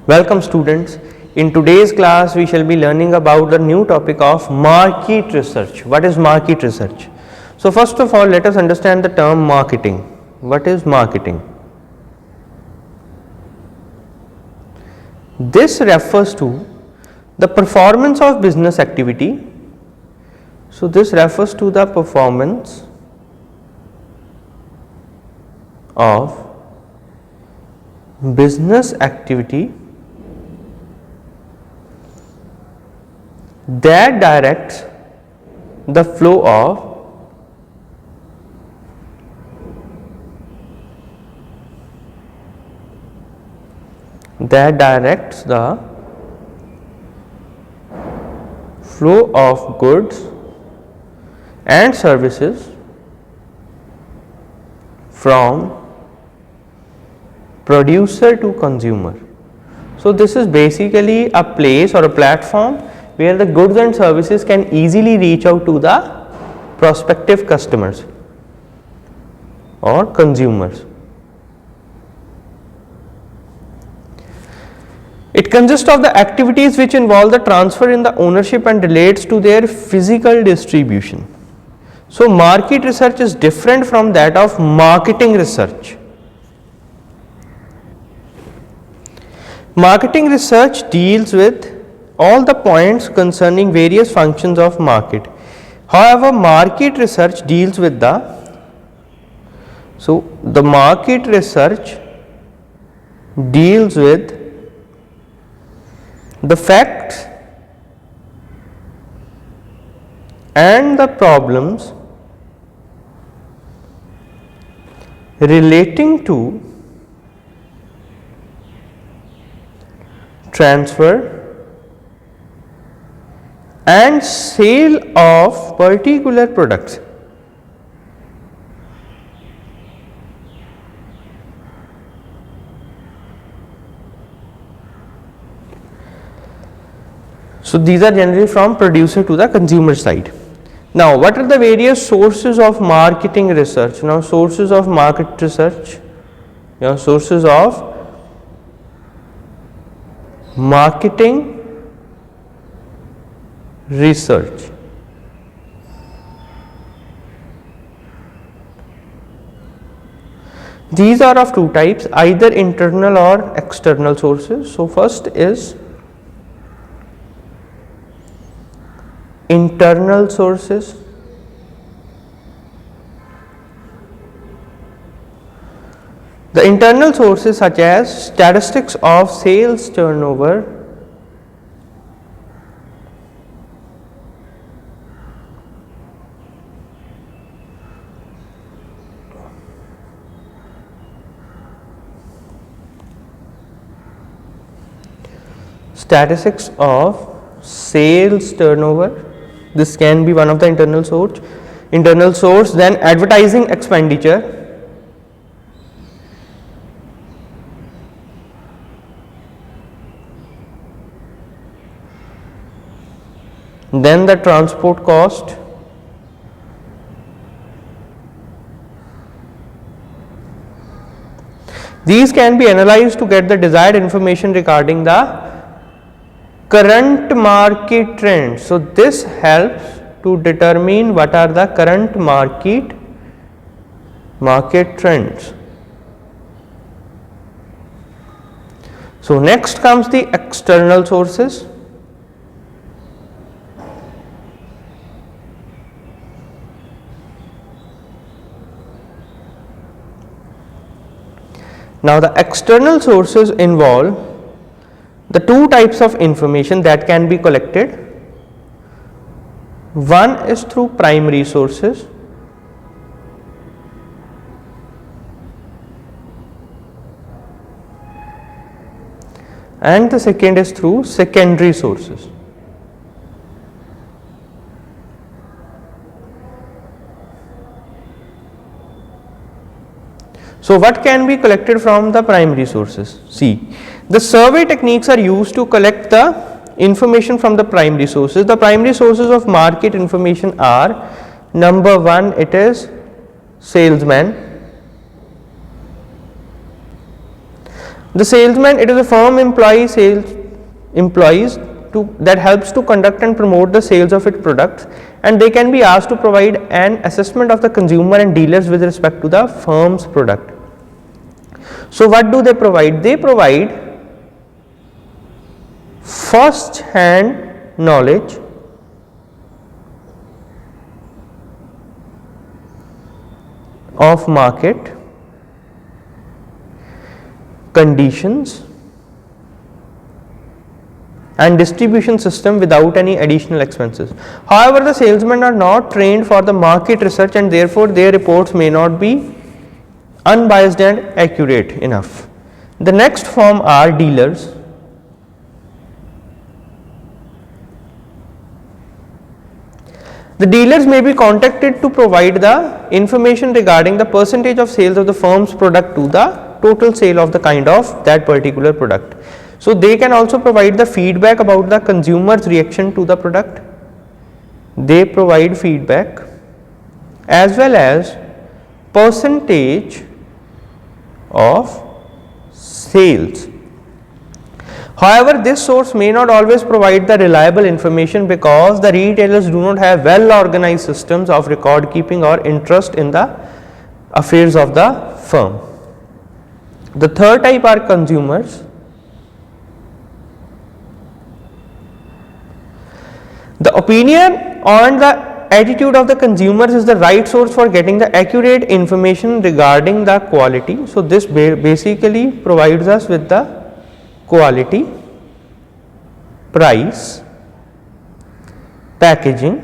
Welcome students. In today's class we shall be learning about the new topic of market research. What is market research? So first of all, let us understand the term marketing. What is marketing? This refers to the performance of business activity. So this refers to the performance of business activity that directs the flow of goods and services from producer to consumer. So this is basically a place or a platform where the goods and services can easily reach out to the prospective customers or consumers. It consists of the activities which involve the transfer in the ownership and relates to their physical distribution. So market research is different from that of marketing research. Marketing research deals with all the points concerning various functions of market. However, market research deals with the market research deals with the facts and the problems relating to transfer and sale of particular products. So these are generally from producer to the consumer side. Now what are the various sources of marketing research? Now sources of market research, sources of marketing research. These are of two types, either internal or external sources. So first is internal sources. The internal sources such as statistics of sales turnover, statistics of sales turnover, this can be one of the internal source. Then advertising expenditure, then the transport cost, these can be analyzed to get the desired information regarding the current market trends. So this helps to determine what are the current market trends. So next comes the external sources. Now the external sources involve the two types of information that can be collected. One is through primary sources and the second is through secondary sources. So what can be collected from the primary sources? See, the survey techniques are used to collect the information from the primary sources. The primary sources of market information are, number one, it is salesman. The salesman, it is a firm employee employees that helps to conduct and promote the sales of its products, and they can be asked to provide an assessment of the consumer and dealers with respect to the firm's product. So what do they provide? They provide first hand knowledge of market conditions and distribution system without any additional expenses. However, the salesmen are not trained for the market research, and therefore their reports may not be unbiased and accurate enough. The next form are dealers. The dealers may be contacted to provide the information regarding the percentage of sales of the firm's product to the total sale of the kind of that particular product. So they can also provide the feedback about the consumer's reaction to the product. They provide feedback as well as percentage of sales. However, this source may not always provide the reliable information because the retailers do not have well organized systems of record keeping or interest in the affairs of the firm. The third type are consumers. The opinion and the attitude of the consumers is the right source for getting the accurate information regarding the quality. So this basically provides us with the quality, price, packaging,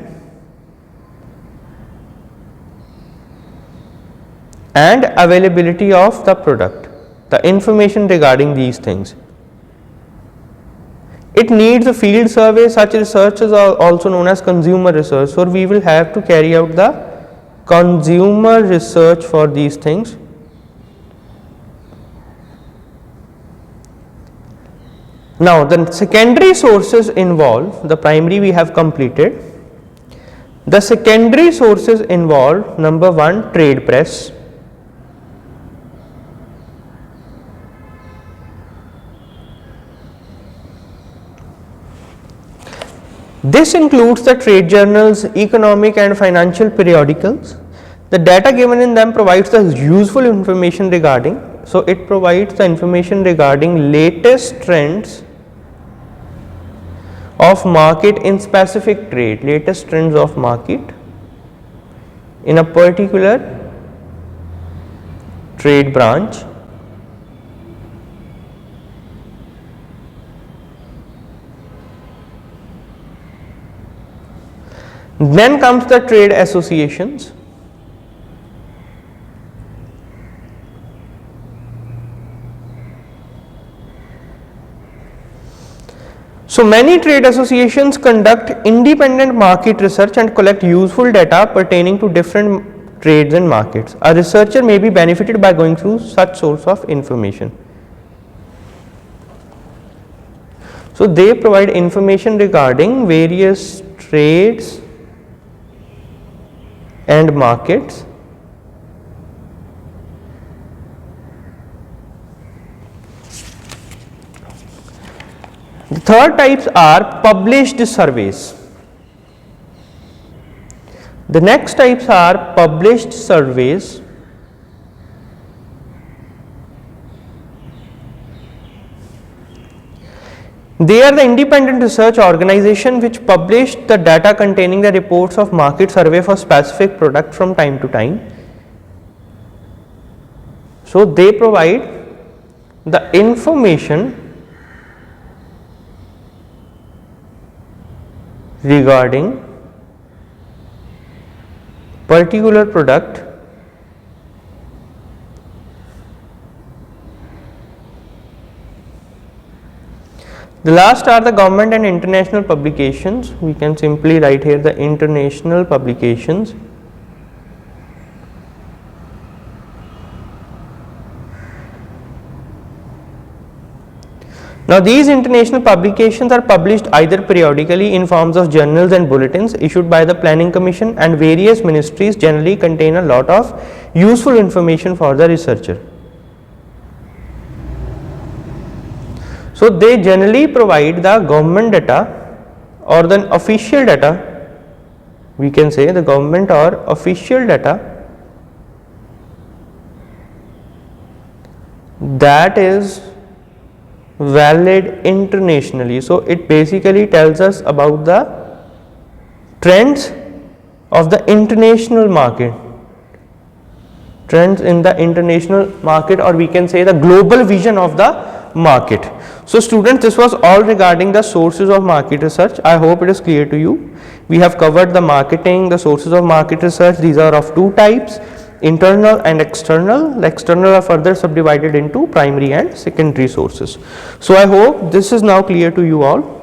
and availability of the product, the information regarding these things. It needs a field survey. Such research is also known as consumer research. So we will have to carry out the consumer research for these things. Now the secondary sources involve, the primary we have completed. The secondary sources involve, number one, trade press. This includes the trade journals, economic and financial periodicals. The data given in them provides the useful information regarding, so it provides the information regarding latest trends of market in specific trade, latest trends of market in a particular trade branch. Then comes the trade associations. So many trade associations conduct independent market research and collect useful data pertaining to different trades and markets. A researcher may be benefited by going through such source of information. So they provide information regarding various trades and markets. The third types are published surveys. The next types are published surveys. They are the independent research organization which publish the data containing the reports of market survey for specific product from time to time. So they provide the information regarding particular product The last are the government and international publications. We can simply write here the international publications. Now these international publications are published either periodically in forms of journals and bulletins issued by the Planning Commission, and various ministries generally contain a lot of useful information for the researcher. So they generally provide the government data or the official data, we can say the government or official data that is valid internationally. So it basically tells us about the trends of the international market, trends in the international market, or we can say the global vision of the market. So students, this was all regarding the sources of market research. I hope it is clear to you. We have covered the marketing, the sources of market research. These are of two types, internal and external. The external are further subdivided into primary and secondary sources. So I hope this is now clear to you all.